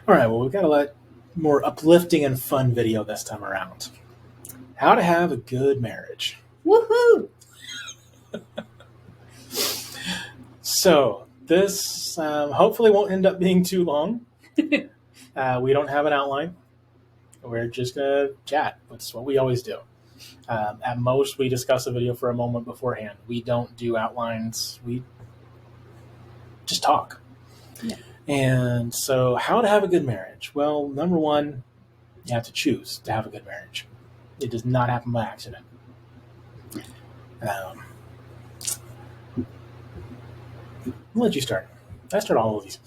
All right, well, we've got a lot more uplifting and fun video this time around. How to have a good marriage. Woohoo! So, this hopefully won't end up being too long. We don't have an outline. We're just going to chat. That's what we always do. At most, we discuss a video for a moment beforehand. We don't do outlines. We just talk. Yeah. And so, how to have a good marriage? Well, number one, you have to choose to have a good marriage. It does not happen by accident. I'll let you start. I start all of these.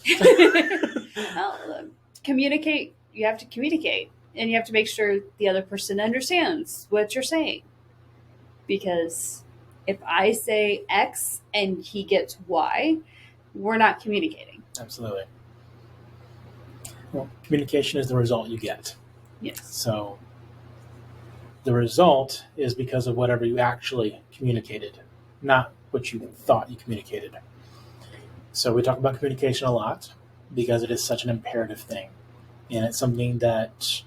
Well, communicate. You have to communicate, and you have to make sure the other person understands what you're saying. Because if I say X and he gets Y, we're not communicating. Absolutely. Well, communication is the result you get. Yes. So the result is because of whatever you actually communicated, not what you thought you communicated. So we talk about communication a lot because it is such an imperative thing. And it's something that,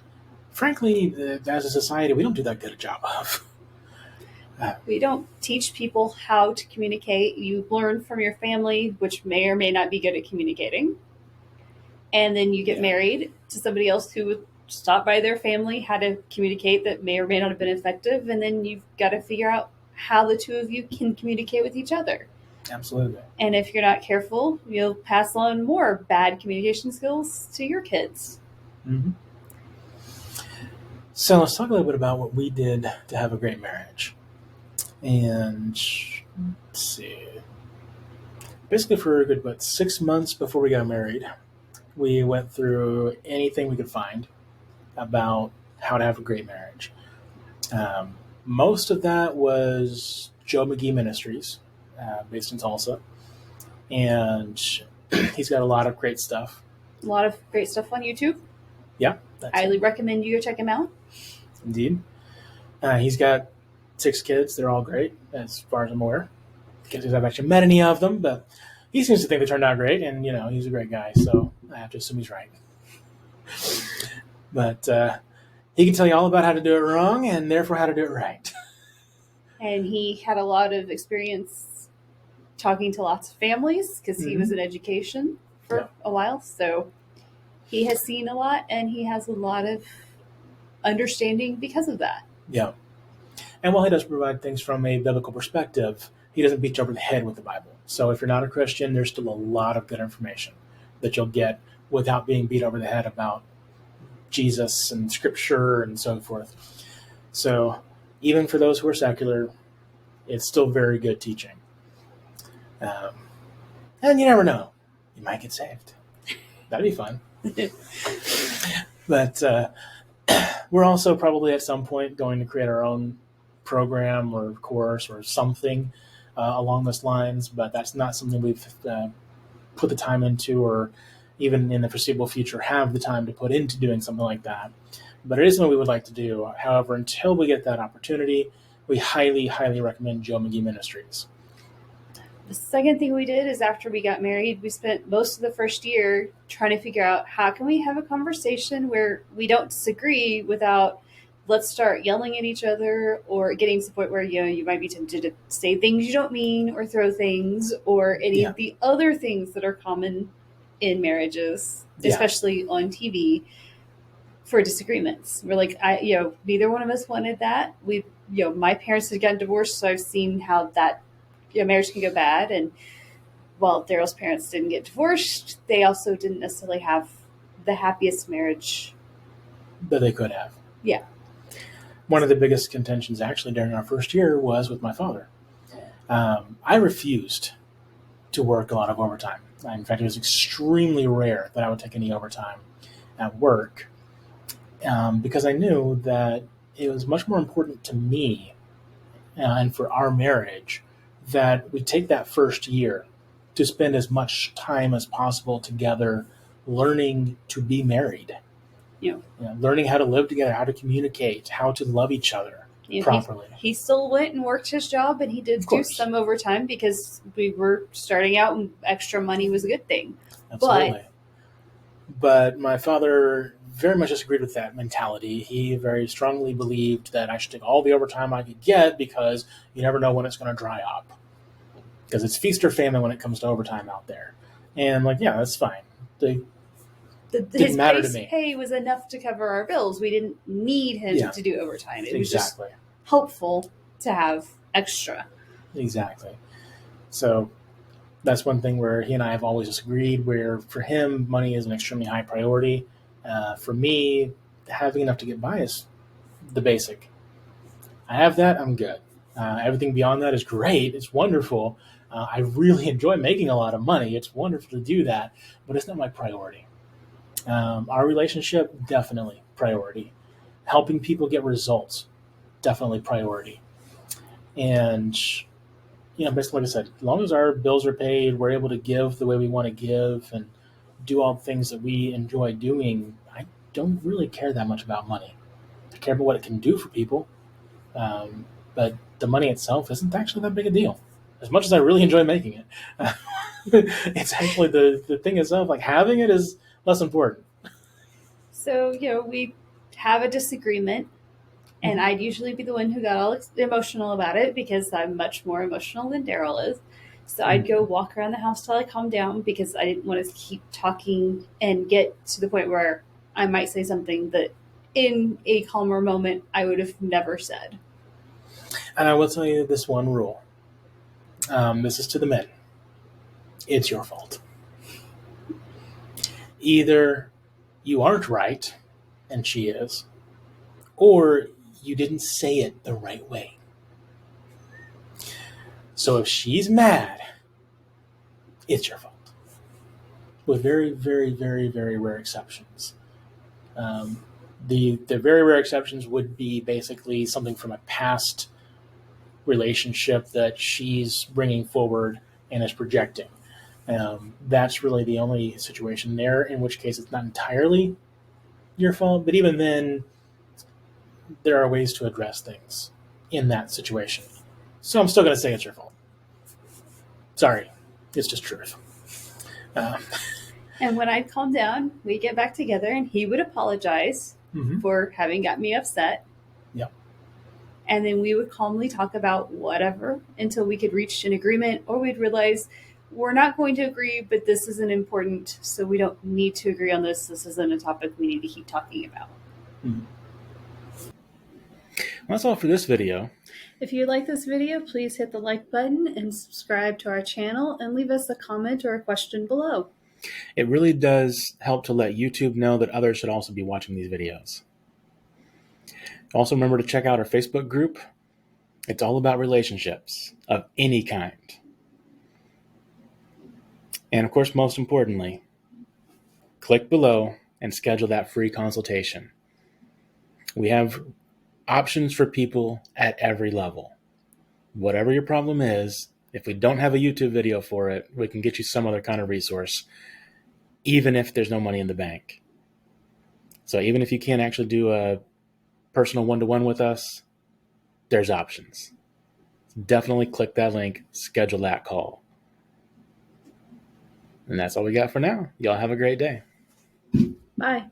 frankly, as a society, we don't do that good a job of. We don't teach people how to communicate. You learn from your family, which may or may not be good at communicating. And then you get married to somebody else who stopped by their family, how to communicate that may or may not have been effective. And then you've got to figure out how the two of you can communicate with each other. Absolutely. And if you're not careful, you'll pass on more bad communication skills to your kids. Mm-hmm. So let's talk a little bit about what we did to have a great marriage. And let's see. Basically, for a good 6 months before we got married, we went through anything we could find about how to have a great marriage. Most of that was Joe McGee Ministries, based in Tulsa. And he's got a lot of great stuff. A lot of great stuff on YouTube. Yeah. Highly recommend you go check him out. Indeed. He's got 6 kids. They're all great, as far as I'm aware. Because I've actually met any of them, but he seems to think they turned out great, and, he's a great guy, so I have to assume he's right. But he can tell you all about how to do it wrong, and therefore how to do it right. And he had a lot of experience talking to lots of families, because he was in education for a while, so he has seen a lot, and he has a lot of understanding because of that. Yeah. And while he does provide things from a biblical perspective, he doesn't beat you over the head with the Bible. So if you're not a Christian, there's still a lot of good information that you'll get without being beat over the head about Jesus and Scripture and so forth. So even for those who are secular, it's still very good teaching. And you never know. You might get saved. That'd be fun. But we're also probably at some point going to create our own program or course or something along those lines, but that's not something we've put the time into, or even in the foreseeable future have the time to put into doing something like that. But it is something we would like to do. However, until we get that opportunity, we highly, highly recommend Joe McGee Ministries. The second thing we did is after we got married, we spent most of the first year trying to figure out how can we have a conversation where we don't disagree without let's start yelling at each other or getting to the point where you might be tempted to say things you don't mean or throw things or any of the other things that are common in marriages, especially on TV, for disagreements. We're like, neither one of us wanted that. My parents had gotten divorced, so I've seen how that marriage can go bad. And while Daryl's parents didn't get divorced, they also didn't necessarily have the happiest marriage that they could have. Yeah. One of the biggest contentions actually during our first year was with my father. I refused to work a lot of overtime. In fact, it was extremely rare that I would take any overtime at work because I knew that it was much more important to me and for our marriage that we take that first year to spend as much time as possible together learning to be married. Learning how to live together, how to communicate, how to love each other properly. He still went and worked his job, and he did do some overtime because we were starting out and extra money was a good thing. Absolutely. But my father very much disagreed with that mentality. He very strongly believed that I should take all the overtime I could get because you never know when it's going to dry up. Because it's feast or famine when it comes to overtime out there. And I'm like, yeah, that's fine. Didn't His matter to base me. pay was enough to cover our bills. We didn't need him to do overtime. It was just helpful to have extra. Exactly. So that's one thing where he and I have always disagreed, where for him, money is an extremely high priority. For me, having enough to get by is the basic. I have that, I'm good. Everything beyond that is great. It's wonderful. I really enjoy making a lot of money. It's wonderful to do that, but it's not my priority. Our relationship, definitely priority. Helping people get results, definitely priority. And basically, like I said, as long as our bills are paid, we're able to give the way we want to give and do all the things that we enjoy doing, I don't really care that much about money. I care about what it can do for people. But the money itself isn't actually that big a deal. As much as I really enjoy making it, it's actually the thing itself, like having it is less important. So, we have a disagreement, and I'd usually be the one who got all emotional about it because I'm much more emotional than Daryl is. So I'd go walk around the house till I calm down because I didn't want to keep talking and get to the point where I might say something that in a calmer moment I would have never said. And I will tell you this one rule. This is to the men. It's your fault. Either you aren't right, and she is, or you didn't say it the right way. So if she's mad, it's your fault. With very, very, very, very rare exceptions. The very rare exceptions would be basically something from a past relationship that she's bringing forward and is projecting. That's really the only situation there, in which case it's not entirely your fault, but even then, there are ways to address things in that situation. So I'm still going to say it's your fault. Sorry, it's just truth. And when I'd calm down, we'd get back together and he would apologize for having got me upset. Yep. And then we would calmly talk about whatever until we could reach an agreement, or we'd realize we're not going to agree, but this isn't important, so we don't need to agree on this. This isn't a topic we need to keep talking about. Well, that's all for this video. If you like this video, please hit the like button and subscribe to our channel and leave us a comment or a question below. It really does help to let YouTube know that others should also be watching these videos. Also remember to check out our Facebook group. It's all about relationships of any kind. And of course, most importantly, click below and schedule that free consultation. We have options for people at every level. Whatever your problem is, if we don't have a YouTube video for it, we can get you some other kind of resource, even if there's no money in the bank. So even if you can't actually do a personal one-to-one with us, there's options. Definitely click that link, schedule that call. And that's all we got for now. Y'all have a great day. Bye.